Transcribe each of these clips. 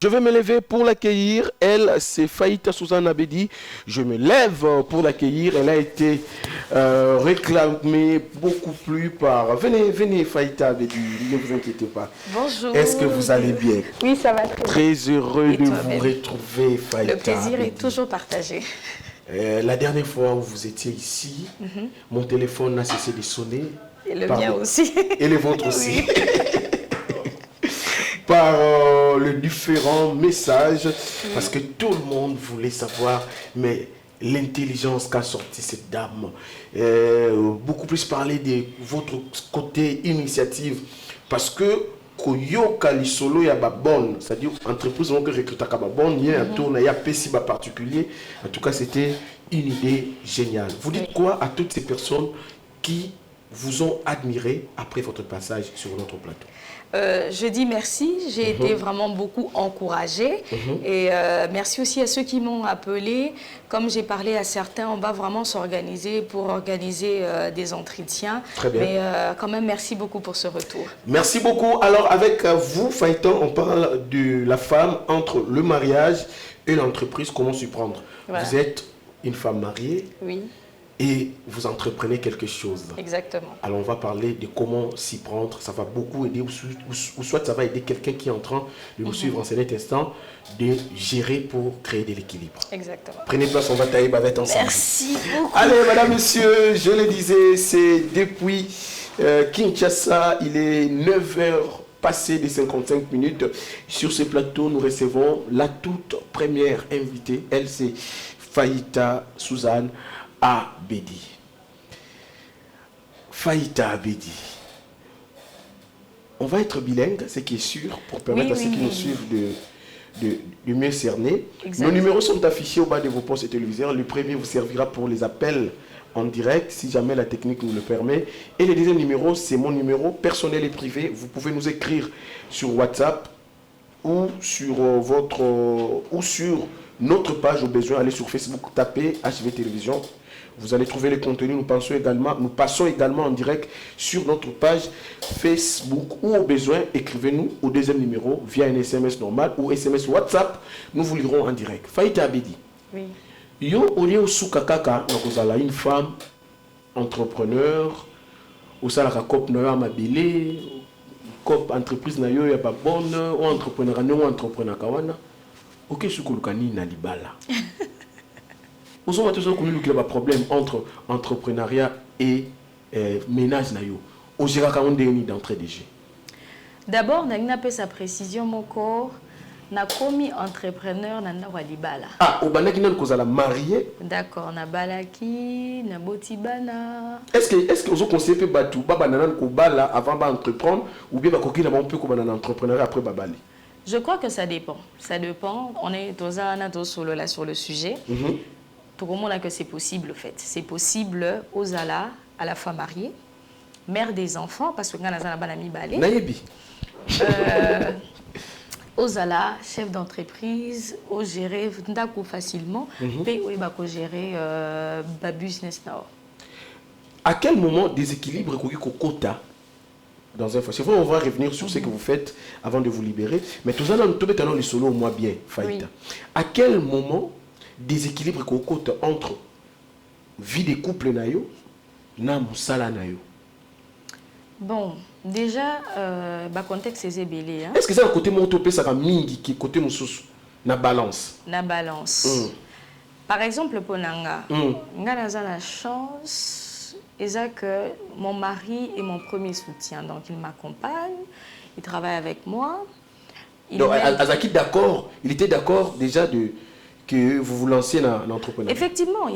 Je vais me lever pour l'accueillir. Elle, c'est Faïta Suzanne Abedi. Je me lève pour l'accueillir. Elle a été réclamée beaucoup plus par... Venez, venez Faïta Abedi, ne vous inquiétez pas. Bonjour. Est-ce que vous allez bien? Oui, ça va très bien. Très heureux de vous même? retrouver, Faïta. Le plaisir Abedi. est toujours partagé. La dernière fois où vous étiez ici, mon téléphone n'a cessé de sonner. Et le mien aussi. Et le vôtre aussi. Par les différents messages, parce que tout le monde voulait savoir, mais l'intelligence qu'a sorti cette dame, beaucoup plus parler de votre côté initiative, parce que Koyoka Lisolo ya babon, c'est-à-dire entreprise donc recruta babon, il y a un tour, il y a PCB particulier. En tout cas, c'était une idée géniale. Vous dites quoi à toutes ces personnes qui vous ont admiré après votre passage sur notre plateau? Je dis merci, j'ai été vraiment beaucoup encouragée et merci aussi à ceux qui m'ont appelé. Comme j'ai parlé à certains, on va vraiment s'organiser pour organiser des entretiens. Très bien. Mais quand même, merci beaucoup pour ce retour. Merci beaucoup. Alors avec vous, Faïtan, on parle de la femme entre le mariage et l'entreprise, comment s'y prendre. Voilà. Vous êtes une femme mariée. Oui. Et vous entreprenez quelque chose. Exactement. Alors on va parler de comment s'y prendre. Ça va beaucoup aider, ou soit ça va aider quelqu'un qui est en train de nous suivre en cet instant, de gérer pour créer de l'équilibre. Exactement. Prenez place, on va tailler bavette ensemble. Merci beaucoup. Allez, madame, monsieur, je le disais, c'est depuis Kinshasa, il est 9h passé de 55 minutes. Sur ce plateau, nous recevons la toute première invitée. Elle, c'est Faïta Suzanne Abedi. Faïta Abedi. On va être bilingue, ce qui est sûr, pour permettre à ceux qui nous suivent de mieux cerner. Nos numéros sont affichés au bas de vos postes téléviseurs. Le premier vous servira pour les appels en direct, si jamais la technique nous le permet. Et le deuxième numéro, c'est mon numéro personnel et privé. Vous pouvez nous écrire sur WhatsApp ou sur notre page au besoin. Allez sur Facebook, tapez HV Télévision. Vous allez trouver les contenus. Nous passons également en direct sur notre page Facebook ou au besoin, écrivez-nous au deuxième numéro via un SMS normal ou SMS WhatsApp. Nous vous lirons en direct. Faïta Abedi. Oui. Yo, Olio Soukakaka, vous avez une femme entrepreneur, ou ça la cop na mabile, cop entreprise na yo ya pas bonne, ou entrepreneur ou entrepreneur kawana. Ok, soukoulukani na libala. Vous avez toujours connu le problème entre entrepreneuriat et ménage na yo. Au gérant quand on déni d'entrée de jeu. D'abord, n'a pas sa précision mon corps. Na komi entrepreneur na libala. Ah, au banaki nan kozala marié. D'accord, na balaki, na botibana. Est-ce que vous conseillez batu baba nanan ko bala avant d'entreprendre ou bien bakoki na bon peu ko banana entrepreneur après babali? Je crois que ça dépend. Ça dépend. On est tous solo là sur le sujet. Tout le monde a que c'est possible en fait. C'est possible aux ala à la fois mariée, mère des enfants parce que quand on a banami balé. Nayebi. Aux ala chef d'entreprise, au gérer ndako facilement, puis oui bah gérer business now. À quel moment déséquilibre quota dans un c'est vrai, on va revenir sur ce que vous faites avant de vous libérer, mais tout ça nous mettons les solos moi bien Faïta. À quel moment déséquilibre quota entre vie de couple nayo na musala nayo? Bon, déjà, le contexte est belé. Est-ce que c'est un côté monotopé, ça va mingi, qui côté moussous, na balance? Na balance. Par exemple, pour Nanga, Nanga a la chance, que mon mari est mon premier soutien. Donc, il m'accompagne, il travaille avec moi. Donc, Azaki d'accord, il était d'accord déjà que vous vous lanciez dans l'entrepreneuriat.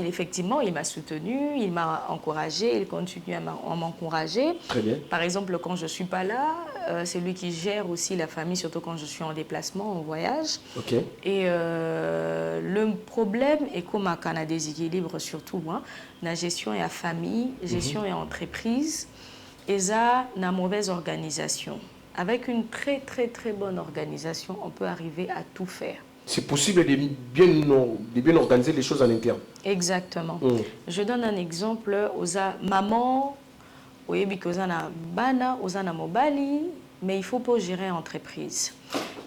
Effectivement, il m'a soutenu, il m'a encouragé, il continue à m'encourager. Très bien. Par exemple, quand je ne suis pas là, c'est lui qui gère aussi la famille, surtout quand je suis en déplacement, en voyage. Ok. Et le problème est qu'on a des équilibres, surtout moi, la gestion et la famille, gestion et entreprise, et ça, la mauvaise organisation. Avec une très bonne organisation, on peut arriver à tout faire. C'est possible de bien organiser les choses en interne. Exactement. Je donne un exemple aux maman, aux bana, aux mobali, mais il faut pas gérer entreprise.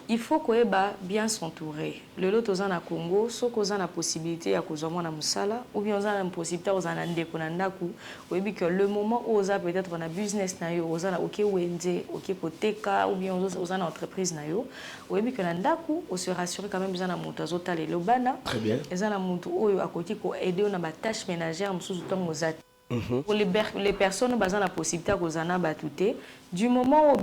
il faut qu'on bien s'entourer. Le lot aux na Congo, soit qu'on a la possibilité à cause de na musala, ou bien on a la possibilité aux anandé qu'on a ndaku, ou bien que le moment où on a peut-être on a business na yo, on a ok wende, ok koteka, ou bien on a entreprise na yo, ou bien que nandaku, on se rassure quand même besoin na monter aux tales lobana. Très bien. Et ça na monter où à côté qu'on aider on a ma tâche ménagère, sous temps aux at. Pour les personnes basant la possibilité à cause na batouté, du moment où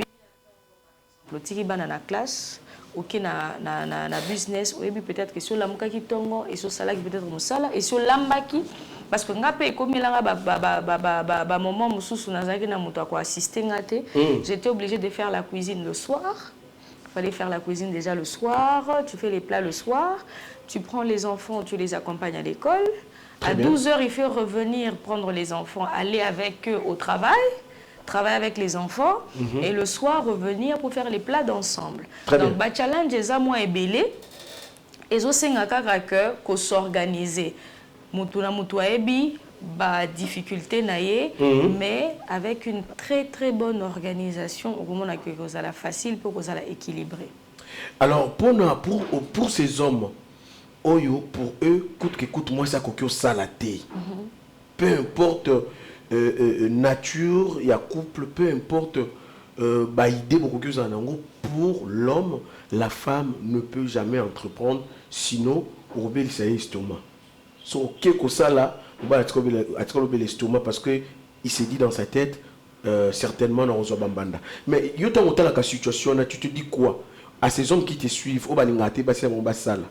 le tiki bana na classe. Ok na business ou peut-être que sur la muka ki tongo et sur sala qui peut-être musala et sur lambaki parce que ngape comme là ba moment mususu nazaki na muto ko assister ngate j'étais obligée de faire la cuisine le soir. Il fallait faire la cuisine déjà le soir, tu fais les plats le soir, tu prends les enfants, tu les accompagnes à l'école. À 12 h il faut revenir prendre les enfants, aller avec eux au travail. Travailler avec les enfants et le soir revenir pour faire les plats d'ensemble. Donc, le challenge est moins belé et aussi qu'on s'organiser. Mutuna mutua ebi ba difficulté naie mais avec une très très bonne organisation au moment que vous allez facile pour que vous allez équilibrer. Alors pour ces hommes oyo pour eux coûte que coûte moi ça kokyo salaté. Peu importe nature, il y a couple, peu importe idée beaucoup que ça pour l'homme, la femme ne peut jamais entreprendre sinon au rebelle ça est estomac. So quelque ça là, on va être l'estomac parce que il s'est dit dans sa tête certainement dans Ozo Bambanda. Mais yo tant autant la situation là, tu te dis quoi à ces hommes qui te suivent au balingate ba c'est mon basala.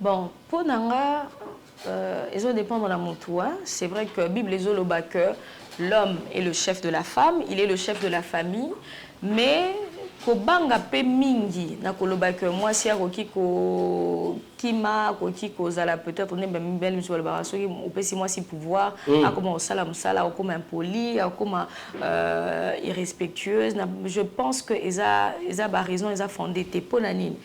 Bon, pour nanga ils ont dépend de la montoua. C'est vrai que Bible les que l'homme est le chef de la femme, il est le chef de la famille, mais kobanga pe mingi na koloba que moi si akoki ko kima koki ko zala peut-être on est même belle sur le barasso ou peut si moi si pouvoir à comment sala musala ou comme impoli ou comme irrespectueuse je pense que eza ba raison eza fondé te ponanine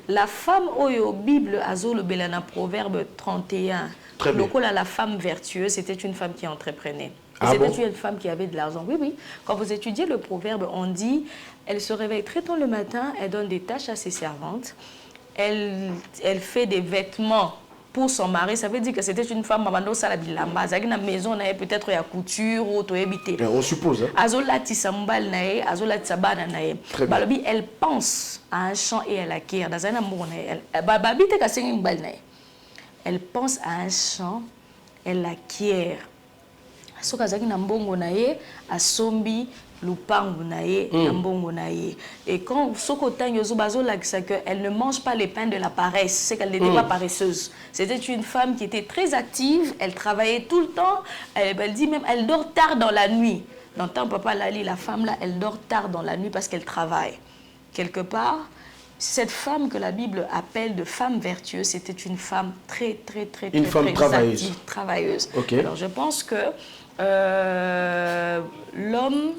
la femme oyo Bible azolo belana proverbe 31 lokola la femme vertueuse c'était une femme qui entreprenait. C'était une femme qui avait de l'argent. Oui, oui. Quand vous étudiez le proverbe, on dit, elle se réveille très tôt le matin, elle donne des tâches à ses servantes, elle fait des vêtements pour son mari. Ça veut dire que c'était une femme, maman, ça la bilamba. Ça la maison, on avait peut-être la couture ou tout habité. On suppose. Azolati sambal nae, azolati sabana nae. Balobi, elle pense à un champ et elle acquiert. Dans un amour nae, elle pense à un champ, elle acquiert. Sokazaki na mbongo na ye asombi lupangu na ye na mbongo na ye et quand sokotanyo zobazo lakisa que elle ne mange pas les pains de la paresse c'est qu'elle n'était pas paresseuse c'était une femme qui était très active elle travaillait tout le temps elle dit même elle dort tard dans la nuit dans le temps papa Lali la femme là elle dort tard dans la nuit parce qu'elle travaille quelque part. Cette femme que la Bible appelle de femme vertueuse, c'était une femme très travailleuse. Active, travailleuse. Okay. Alors je pense que l'homme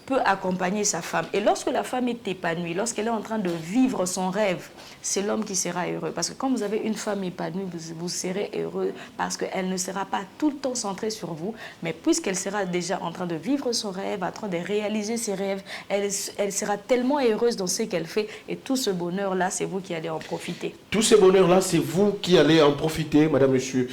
peut accompagner sa femme. Et lorsque la femme est épanouie, lorsqu'elle est en train de vivre son rêve, c'est l'homme qui sera heureux. Parce que quand vous avez une femme épanouie, vous serez heureux parce qu'elle ne sera pas tout le temps centrée sur vous, mais puisqu'elle sera déjà en train de vivre son rêve, en train de réaliser ses rêves, elle sera tellement heureuse dans ce qu'elle fait. Et tout ce bonheur-là, c'est vous qui allez en profiter. Tout ce bonheur-là, c'est vous qui allez en profiter, madame, monsieur.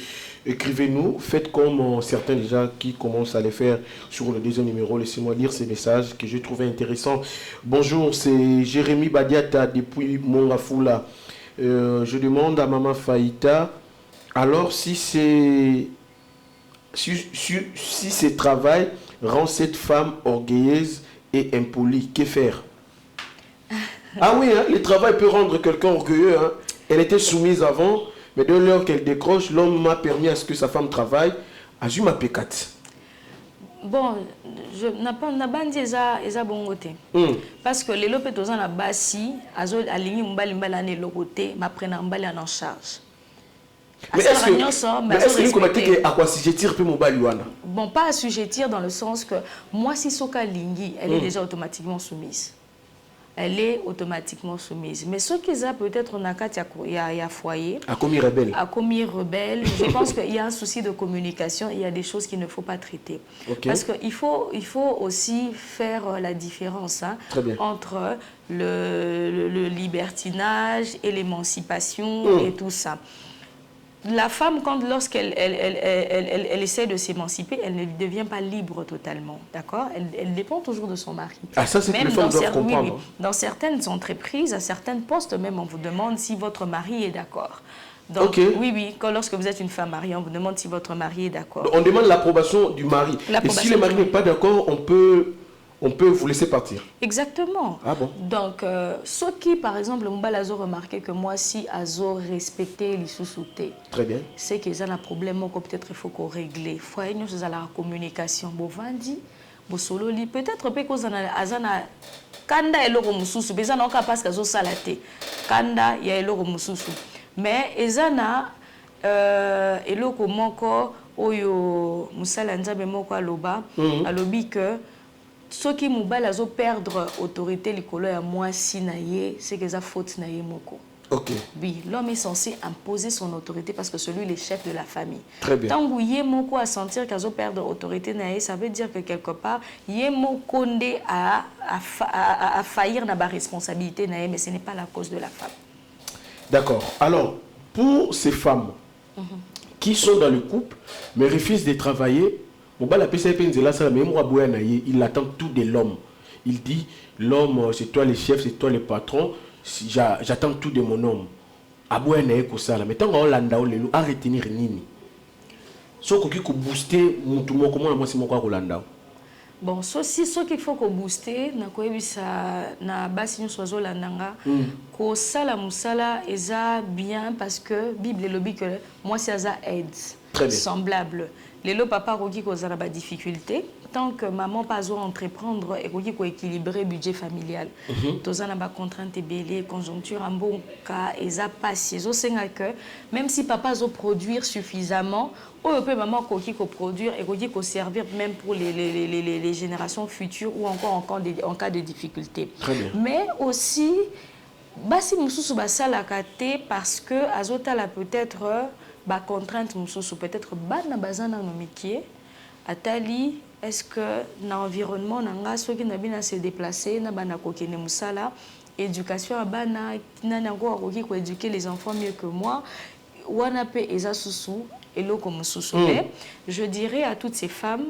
Écrivez-nous, faites comme certains déjà qui commencent à les faire sur le deuxième numéro. Laissez-moi lire ces messages que j'ai trouvé intéressants. Bonjour, c'est Jérémy Badiata depuis Mongafula. Je demande à Maman Faïta, alors si ce travail rend cette femme orgueilleuse et impolie, que faire? Ah oui, hein, le travail peut rendre quelqu'un orgueilleux. Hein. Elle était soumise avant. Mais de l'heure qu'elle décroche, l'homme m'a permis à ce que sa femme travaille. Azuma ma pécate. Bon, je n'ai pas dit ça bon côté. Parce que les lopetons en basi, azo aligné mbali mbali le côté, m'a pris mbali en charge. Mais est-ce que vous avez à quoi assujettir puis mbali wana? Bon, pas assujettir dans le sens que moi si soka lingi, elle est déjà automatiquement soumise. elle est automatiquement soumise. Mais ce qu'ils ont peut-être on a il y a foyer. À commis rebelle. À commis rebelle. Je pense qu'il y a un souci de communication. Il y a des choses qu'il ne faut pas traiter. Okay. Parce qu'il faut aussi faire la différence entre le libertinage et l'émancipation et tout ça. La femme, lorsqu'elle elle essaie de s'émanciper, elle ne devient pas libre totalement, d'accord? Elle dépend toujours de son mari. Ah, ça, c'est que les femmes doivent comprendre. Oui. Dans certaines entreprises, à certains postes même, on vous demande si votre mari est d'accord. Donc, oui, lorsque vous êtes une femme mariée, on vous demande si votre mari est d'accord. On demande l'approbation du mari. Et si le mari n'est pas d'accord, on peut vous laisser partir. Exactement. Ah bon? Donc, ceux qui, par exemple, Mbalazo remarqué que moi, si Azo respectait les sous-soutés, très bien. C'est qu'ils ont un problème peut-être il faut qu'on règle. Il faut que nous la communication. Bon, Vandi, bon solo li. Peut-être que nous avons kanda eloko mususu. Mais ça pas parce que Azo salate. Kanda ya eloko mususu. Mais ezana eloko moko oyo musala nzabe moko aloba alobi que ceux qui mobile perdre autorité likolo ya mwasi na ye c'est que ça faute na ye moko. Ok. Oui, l'homme est censé imposer son autorité parce que celui est le chef de la famille. Très bien. Tant que yé moko à sentir qu'il a perdre autorité na ye, ça veut dire que quelque part yé moko à faillir na ba responsabilité na ye, mais ce n'est pas la cause de la femme. D'accord. Alors, pour ces femmes qui sont dans le couple mais refusent de travailler, il attend tout de l'homme. Il dit, l'homme, c'est toi le chef, c'est toi le patron, j'attends tout de mon homme. Mais tant qu'on l'a à retenir nini. So qui ko booster mutumo comment moi c'est moi quoi Rolanda. Bon, ceci ce qu'il faut qu'on booster na ko ebisa na basi nyo sozo landanga ko sala musala eza bien parce que Bible lobi que moi c'est ça aide semblable. Lelo papa roki ko zana ba difficulté tant que maman pas zo entreprendre et roki ko équilibrer budget familial. Tozana ba contrainte belé conjoncture en bon cas eza pas zo senga que même si papa zo produire suffisamment ou peut maman qui produire et qui servir même pour les générations futures ou encore en cas de difficulté. Mais aussi, basi mususu basala kate parce que azota la peut-être ba contrainte mususu peut-être bana bazana no métier atali est-ce que dans l'environnement nanga ceux qui n'abina se déplacer na bana kokene musala éducation à bana nana ko éduquer les enfants mieux que moi wana pe eza susu et l'eau comme mais je dirais à toutes ces femmes,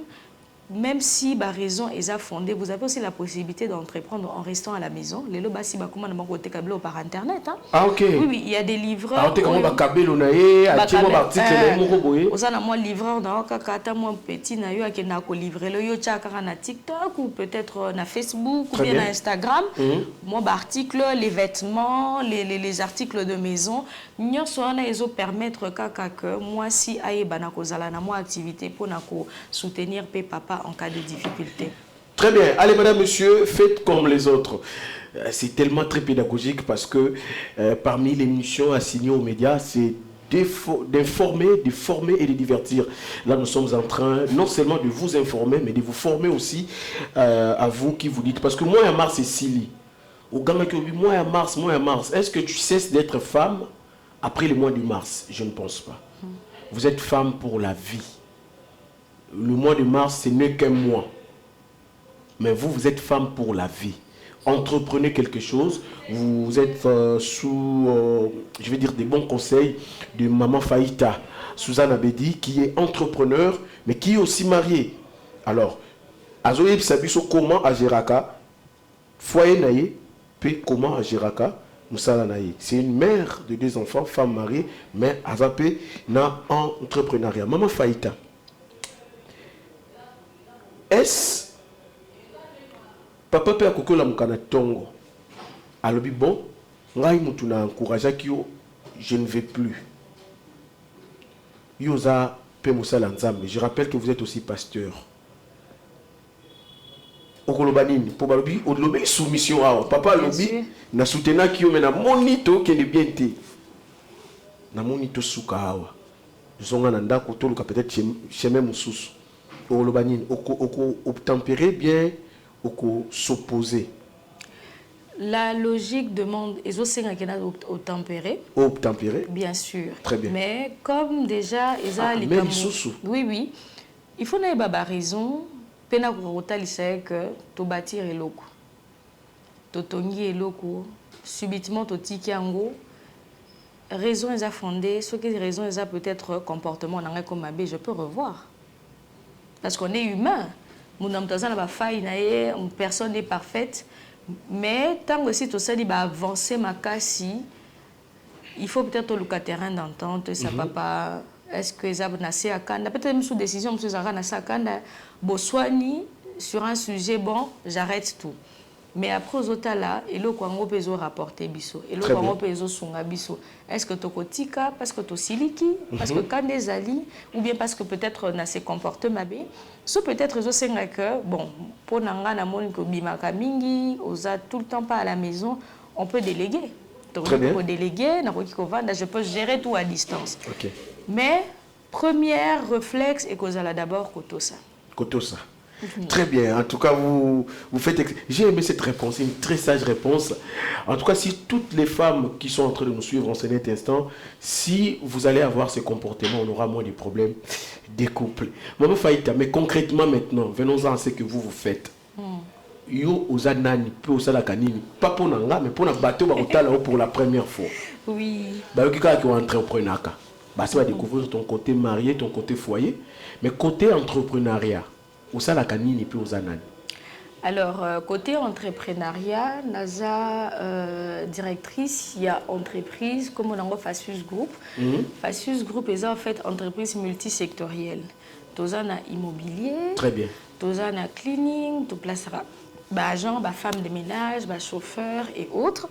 même si la raison est fondée, vous avez aussi la possibilité d'entreprendre en restant à la maison. Les lots basi bakuma na mako tekablo par internet hein. Ah OK. Oui, il y a des livreurs. Ah OK, comment ba kabelo na ye, atimo ba article na moko boye. Osana moi livreur dans kaka moi petit na yo akena ko livrer le yo tchaka na TikTok ou peut-être na Facebook ou bien na Instagram. Moi ba article, les vêtements, les articles de maison, nyonso na ezo permettre kaka que moi si aye bana ko zala na moi activité pour na ko soutenir papa en cas de difficulté. Très bien. Allez, madame, monsieur, faites comme les autres. C'est tellement très pédagogique parce que parmi les missions assignées aux médias, c'est d'informer, de former et de divertir. Là, nous sommes en train non seulement de vous informer, mais de vous former aussi à vous qui vous dites. Parce que moi, à Mars, c'est Silly. Au gamin qui dit, moi, à Mars, est-ce que tu cesses d'être femme après le mois de mars? Je ne pense pas. Vous êtes femme pour la vie. Le mois de mars, ce n'est qu'un mois. Mais vous, vous êtes femme pour la vie. Entreprenez quelque chose. Vous êtes sous, je vais dire, des bons conseils de Maman Faïta, Suzanne Abedi, qui est entrepreneur, mais qui est aussi mariée. Alors, Azoïb Sabiso, comment à Géraka, foyer naïe, puis comment à Géraka, Moussala naïe. C'est une mère de 2 enfants, femme mariée, mais Azapé n'a entrepreneuriat. Maman Faïta. Est-ce papa peut akoko la mukana tongo alobi bon ngai mutu na encouragea kio je ne vais plus yoza pe musala nzambe. Je rappelle que vous êtes aussi pasteur okoloba nini po balobi olobi soumission awa papa alobi na soutena kio mena monito kende bien te na monito suka awa zonga na ndako toluka peut-être chemin mususu La logique demande au tempéré. Au tempéré. Bien sûr. Très bien. Mais comme déjà, même sous. Oui, oui. Il faut n'avoir raison. Pena kurota c'est que to bâtir et loko. To tongi et loko. Subitement to tiki ango. Raison est fondée. Ce qui est raison est peut-être comportement dans comme abbé. Je peux revoir. Parce qu'on est humain. Mon âme n'a pas faille. Personne n'est parfaite. Mais tant que si tout ça dit avancer ma cassi, il faut peut-être le terrain d'entente. Ça papa. Est-ce que ça a à Kanda? Peut-être même sous décision, M. Zara n'a pas Kanda. Boswani, sur un sujet, bon, j'arrête tout. Mais après, aux autres là, il y a un rapporter biso. Il y a un sunga biso. Est-ce que tu as tika, parce que tu as siliki, parce que quand des ali, ou bien parce que peut-être na se comporte ma bé. So peut-être je sais que, bon, pour nanga na mon ko bimaka mingi, osa tout le temps pas à la maison, on peut déléguer. Donc, on peut déléguer, je peux gérer tout à distance. Okay. Mais, premier réflexe, et qu'on a d'abord Kotosa. Kotosa. Très bien. En tout cas, vous faites... J'ai aimé cette réponse, une très sage réponse. En tout cas, si toutes les femmes qui sont en train de nous suivre en cet instant, si vous allez avoir ce comportement, on aura moins de problèmes des couples. Maman Faïta, mais concrètement maintenant, venons-en à ce que vous faites. Yo ozanani pe osala kanini pas pour nanga mais pour na bateau ba otala pour la première fois. Oui. Ba yo kika ki entrepreneur ka. Ba ça va découvrir ton côté marié, ton côté foyer, mais côté entrepreneuriat, osala kanini pe ozanani. Alors côté entrepreneuriat, naza directrice, il y a entreprise comme on a Facius Group. Facius Group est en fait entreprise multisectorielle. Tozana immobilier. Très bien. Tozana cleaning, tu placeras agent, femme de ménage, chauffeur et autres.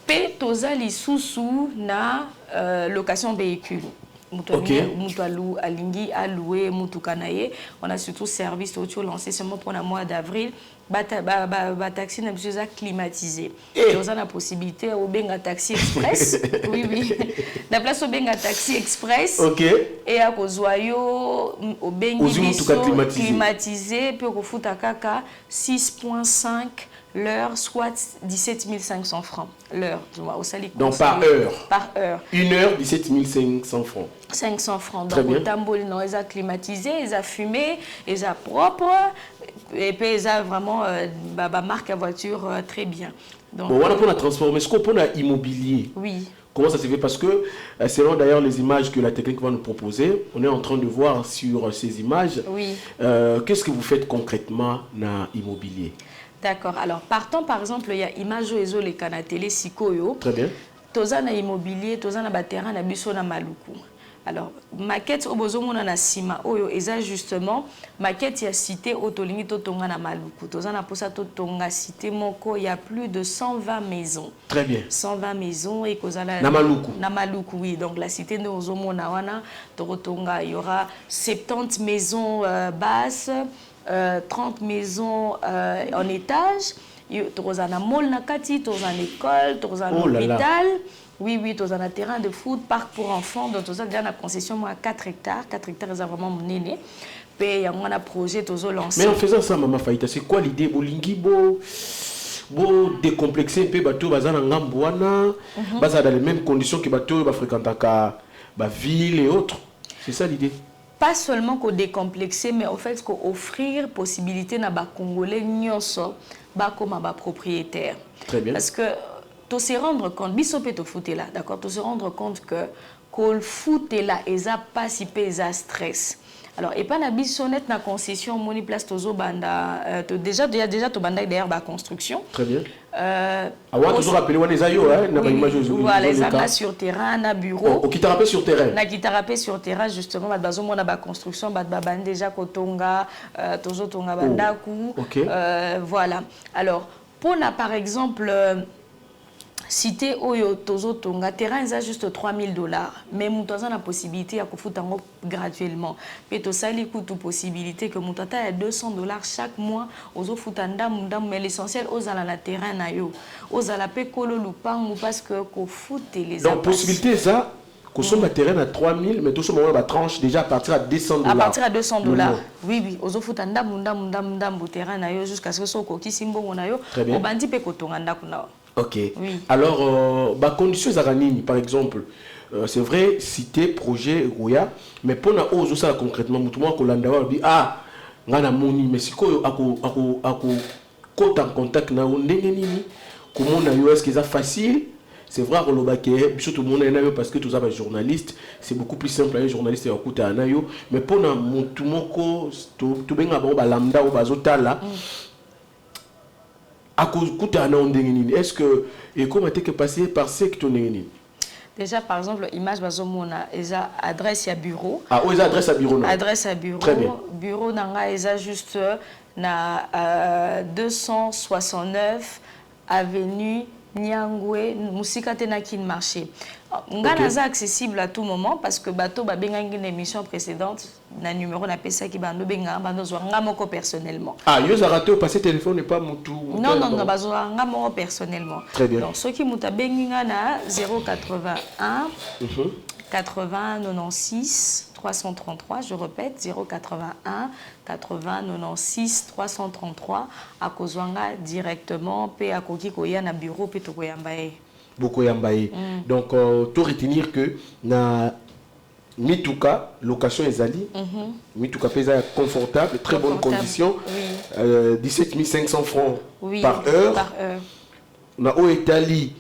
Pe toza li sous na location véhicule. Mutualu alingi aloué mutukanaye. On a surtout service auto lancé seulement pour le mois d'avril. Taxi n'a plus climatisé. Toza na possibilité au benga taxi express. Oui oui. La place au benga taxi express. OK. Et à Kozoyo au bengi climatisé puis au futa kaka 6.5 l'heure, soit 17 500 francs. L'heure, donc par heure. Par heure. 1 heure, 17 500 francs. 500 francs. Donc au tambol, non, ils ont climatisé, ils ont fumé, ils ont propre, et puis ils ont vraiment marque à voiture très bien. Donc, bon, on a pour la transformer. Est-ce qu'on peut immobilier? Oui. Comment ça se fait? Parce que, selon d'ailleurs les images que la technique va nous proposer, on est en train de voir sur ces images. Oui. Qu'est-ce que vous faites concrètement dans l'immobilier? D'accord. Alors, partant par exemple, il y a image oezo les canatélé sikoyo. Très bien. Toza na immobilier, toza na terrain na biso na maluku. Alors, maquette obozomo na sima oyo eza justement maquette ya cité otolingi totonga na maluku. Toza na posa totonga cité moko, il y a plus de 120 maisons. Très bien. 120 maisons et kozala na maluku. Na maluku, oui. Donc la cité de ozomo na wana totonga, il y aura 70 maisons basses. 30 maisons en étage, tu as un mall nakati, tu as une école, tu as un hôpital, oui, oui, tu as un terrain de foot, parc pour enfants, donc tu as déjà une concession à 4 hectares. 4 hectares, c'est vraiment mon aîné. Puis il y a un projet, tu as lancé. Mais en faisant ça, Maman Faïta, c'est quoi l'idée? Bolingi, bo décomplexer un peu, bateau, bazan en Gambouana, bazan dans les mêmes conditions que bateau, fréquenter la ville et autres. C'est ça l'idée? Pas seulement qu'on décomplexer, mais en fait qu'on offrir possibilité na ba Congolais nyonso ba comme ba propriétaire. Très bien. Parce que tu se rendre compte, bisopé to foot là, d'accord, tu se rendre compte que le foot est là, et ça pas si pesa stress. Alors et pas na bisonnette na concession moni place tozo banda déjà to banda derrière ba construction. Très bien. Avant toujours rappeler on les ayo hein na ba image voilà les amas sur terrain na bureau. Au qui t'a rappelé sur terrain. Na qui t'a rappelé sur terrain justement ba bazo mona ba construction ba banda déjà kotonga tozo tonga bandaku. Voilà. Alors pour na par exemple cité Oyo Tozo Tonga, terrain est juste 3 000 $. Mais nous avons la possibilité de faire graduellement. Mais tout ça, il coûte possibilité que nous avons 200 $ chaque mois aux mais l'essentiel aux la terrain aux la pécolo lupang parce que foot les. Donc possibilité ça. Consomme le terrain à 3 000, mais tout ce moment, la tranche déjà à partir à 200 $. À partir à 200 $. Oui, oui. Aux autres, terrain jusqu'à ce que ce soit qui simbo on a yo. Au bandi pe kotonga ndaku na. Ok. Oui. Alors, conditions Zaranini, par exemple, c'est vrai, citer projet Goya, mais pour na ozo ça concrètement, mutumo ko landawa bi ngana moni, mais si ko ako côte en contact na ndenge nini, comment na yo est-ce que ça facile? C'est vrai que le bac est tout le monde est parce que tous les journalistes, c'est beaucoup plus simple les journalistes et écouter un ayo, mais pour na mutumo ko tout bien avant lambda ou bazotala. Est-ce que et comment est-ce que passé par secteur déjà par exemple image bazomona eza adresse à bureau oui adresse à bureau adresse à bureau très bien bureau nanga eza juste na 269 avenue Nyangwe musika tena kin marché ngana za accessible à tout moment parce que bateau ba bengangi une émission précédente na numéro na pesa ki bando benga bando zo ngamoko personnellement yo za raté au passé téléphone n'est pas mutu non bazo ngamoko personnellement très bien donc ce qui muta benginga na 081 80 96 333, je répète, 081 80 96 333, à Kozwanga directement, puis à Koki Koya na bureau, puis Tokoyambaye. Bokoyambaye. Donc, tout retenir que na Mituka, location ezali, Mituka pesa confortable, très bonnes conditions, 17 500 francs par heure. Na Oetali,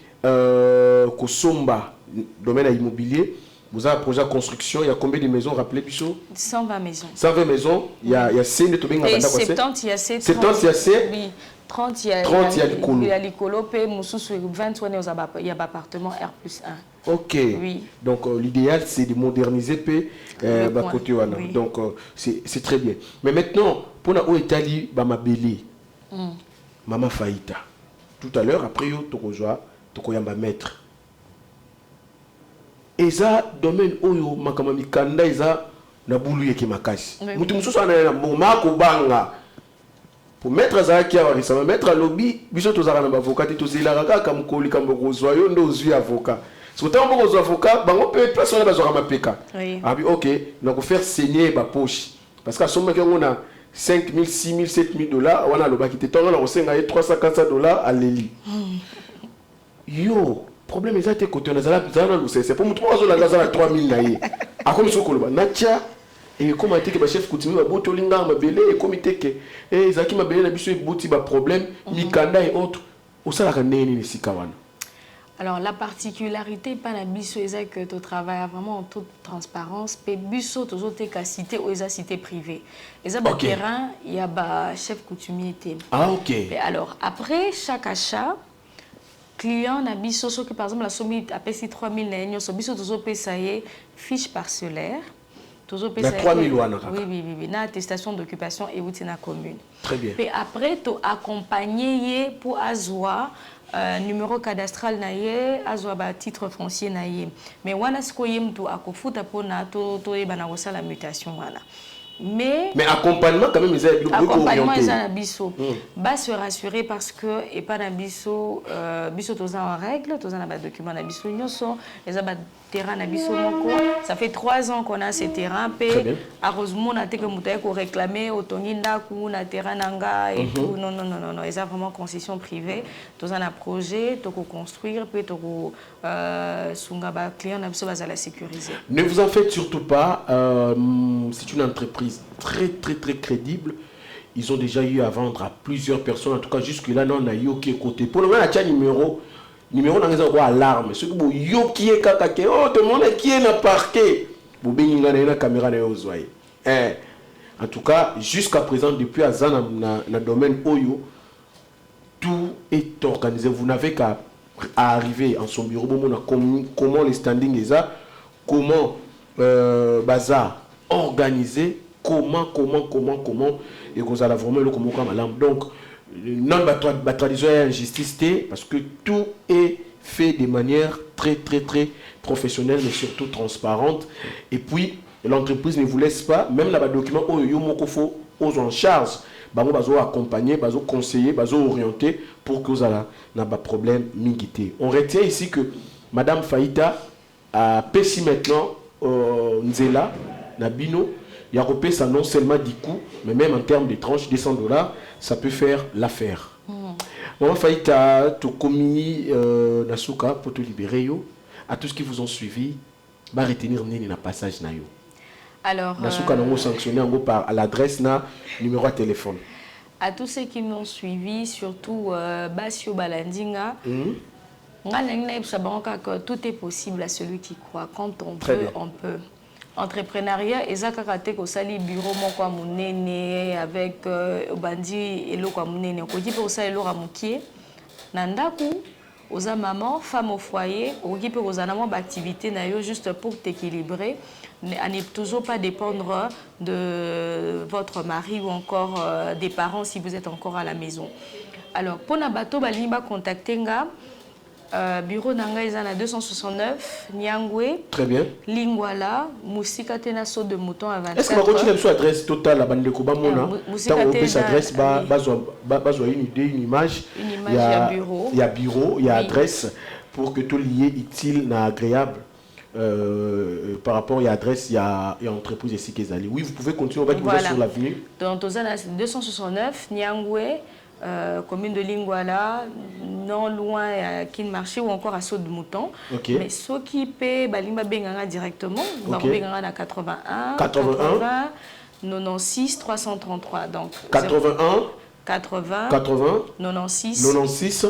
Kosomba, domaine immobilier. Vous avez un projet de construction, il y a combien de maisons, rappelez Bichot? 120 maisons. 120 maisons, il y a 6 de Tobinga. Et 70, il y a 7. 70, il y a 7. Oui, 30, il y a l'Icolo. Il y a l'Icolo, et 20, il y a appartement R+1. Ok. Oui. Donc l'idéal, c'est de moderniser côté wana. Oui. Donc c'est très bien. Mais maintenant, pour la Italie, Bamabeli, Mama Faïta. Tout à l'heure, après, Tokojoa, Tokoyamba maître. Et ça, domaine oyo makamami kanda eza na bulu yeke makasi. Mutu mususu ana na moma ko banga. Pour mettre ça qui a ça mettre lobby, biso tozaka na avocat to zela kaka mukoli kambo kozwa yo ndo ozwi avocat. So tant que kozwa avocat, bango peut personne ba zwa mapeka. Ah bi OK, donc faire saigner ba poche. Parce que somme que on a 5 000, 6 000, 7 000 $, on a le baki te tonga na osenga 300 $, à l'eli. Yo problème est que côté on a c'est pour montrer aux gens là 3000 naïe à comme ce qu'on natia et comment était que le chef coutumier va boto linga ma belé et comité que et zaki ma belé na biso boti ba problème mikanda et autres au sala kaneni ni sikawana. Alors la particularité pas na biso est que tu travailles vraiment en toute transparence pe biso toujours te cité ou eza cité privée et ça terrain il y a ba chef coutumier té. Ah OK. Et alors après chaque achat client na biso que par exemple la somme a payé 3000 na nyo so biso tozo payer fiche parcellaire tozo payer 3000 wana oui na attestation d'occupation et outil na commune très bien et après to accompagner pour azwa numéro cadastral na ye azwa ba titre foncier na ye mais wana siko yemtu akofuta pona to yeba na kosala mutation wana. Mais accompagnement quand même ils ont accompagnement ils ont biso bas se rassurer parce que et pas na biso biso tous en règle tous en a document na biso nyonso les aba terrain na biso moko ça fait 3 ans qu'on a ces terrains pe heureusement on a été que mutaye ko réclamer otonginda ku na terrain nanga et tout non ils ont vraiment concession privée tous en a projet to ko construire pe to ko sunga ba client na biso bazala sécuriser. Ne vous en faites surtout pas, c'est une entreprise très crédible. Ils ont déjà eu à vendre à plusieurs personnes, en tout cas jusque là non on a eu OK côté pour le moment la numéro dans les alarme ce que yo qui est kaka ke oh tout le monde qui est na parquet bu benga na caméra na ozwaye en tout cas jusqu'à présent depuis azana na domaine oyo tout est organisé. Vous n'avez qu'à arriver en son bureau comment les standings est ça, comment bazar organisé, comment et vous allez vraiment le comment comme alarme. Donc non la tradition est injustice parce que tout est fait de manière très professionnelle mais surtout transparente et puis l'entreprise ne vous laisse pas même là bas document au yo moko fo aux en charge bango bazo accompagner bazo conseiller bazo orienter pour que vous allez n'a pas problème mingité. On retient ici que madame Faïta a payé maintenant Nzela Nabino il y a repayé ça non seulement 10 coups mais même en termes de tranches $200 ça peut faire l'affaire. Maman Faïta, tu commis Nasuka pour te libérer, yo. À tous qui vous ont suivi, va retenir nini na passage na yo. Alors, Nasuka n'a sanctionné par l'adresse na numéro de téléphone. À tous ceux qui m'ont suivi, surtout Basio Balandinga, tout est possible à celui qui croit. Quand on veut, on peut. Entrepreneuriat, ezakakate ko sali bureau moko munene avec bandi eloko munene ko ki pe sali eloko mukie nandaku oza maman femme au foyer ko ki pe ozana mo activité na yo juste pour t'équilibrer, à ne toujours pas dépendre de votre mari ou encore des parents si vous êtes encore à la maison. Alors pour na bato balimba contacter nga bureau nanga ezana 269 Nyangwe. Très bien. Lingwala, Musika tena saut de mouton à 24. Est-ce que vous continuez sur l'adresse totale à Bandeko Bamona? Tant on peut s'adresse, une idée, une image. Il y a bureau. Il y a bureau, il y a adresse pour que tout lié utile, agréable. Par rapport à l'adresse, il y a entreprise ici qui est allée. Oui, vous pouvez continuer, on va voilà. Sur l'avenue. Donc, 269 Nyangwe. Commune de Lingwala, non loin à Kinmarché ou encore à Saut de Mouton. Okay. Mais ceux qui paient Balimba Benganga directement, Benganga à 81, 96 333. Donc 81 80 96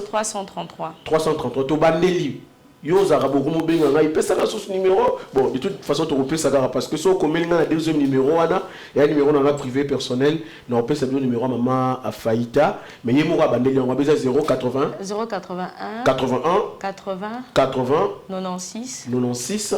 333. 333. Tobandeli. Yo zarabo gomo benganga ipesa na sous numéro. Bon, de toute façon tu repères ça parce que so comme il y a un deuxième numéro ana, il y a un numéro dans la privé personnel, non peut ça numéro à maman à Faïta, mais il y a mon bandeli on va besoin 080 081 81 80 96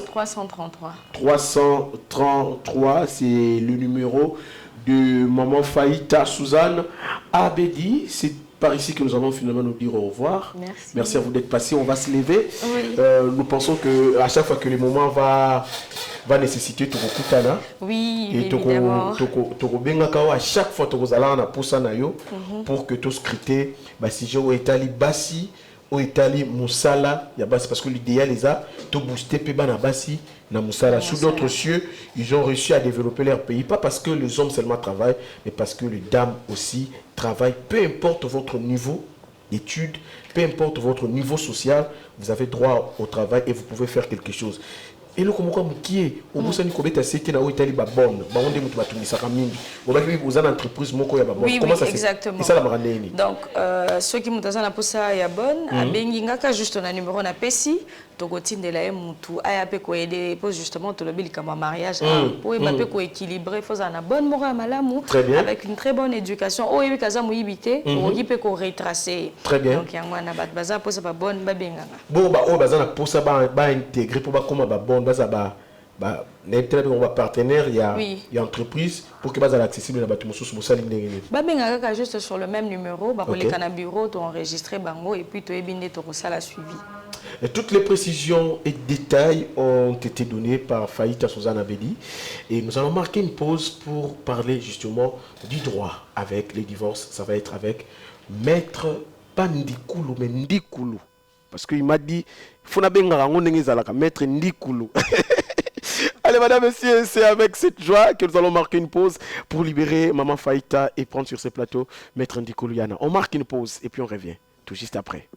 333. 333 c'est le numéro de maman Faïta Suzanne Abedi. C'est par ici que nous allons finalement nous dire au revoir. Merci à vous d'être passé. On va se lever. Oui. Nous pensons que à chaque fois que le moment va nécessiter Tokokutana. Oui, évidemment. À chaque fois que vous allez en appuyer na yo pour que tout scruté, si je ou etali basi ou etali musala, ya basi parce que l'idéal est ça, tout booster pe bana basi na musala. Sous d'autres cieux, ils ont réussi à développer leur pays, pas parce que les hommes seulement travaillent, mais parce que les dames aussi travaillent. Peu importe votre niveau d'études, peu importe votre niveau social, vous avez droit au travail et vous pouvez faire quelque chose. Et le comment qui est au bout de la cité na Italie ba bonne ba onde mutu batumisa kamingi oba ki vous avez entreprise moko ya ba bonne comment ça exactement ça la marandeni donc ceux qui mutaza na posa ya bonne abengi ngaka juste na numéro na pesi tokotindela ye mutu aya pe ko aider pour justement to lobeli comme mariage pour ba pe ko équilibrer faut na bonne morale malamu avec une très bonne éducation o yebi kaza mu yibité o ki pe ko retracer très bien donc yango na bat baza posa ba bonne ba benganga bon ba o baza na posa ba intégrer pour ba comme ba bonne partenaire, il y a entreprise pour que soit accessible à la batu juste sur le même numéro, le bureau, tu enregistré bango et puis tu es bien la suivi. Et toutes les précisions et détails ont été donnés par Faïta Suzanne Abedi et nous allons marquer une pause pour parler justement du droit avec les divorces. Ça va être avec Maître Pandikoulou, mais Ndikoulou. Parce qu'il m'a dit, Maître Ndikoulou. Allez, madame, messieurs, c'est avec cette joie que nous allons marquer une pause pour libérer Maman Faïta et prendre sur ce plateau Maître Ndikoulou Yana. On marque une pause et puis on revient tout juste après.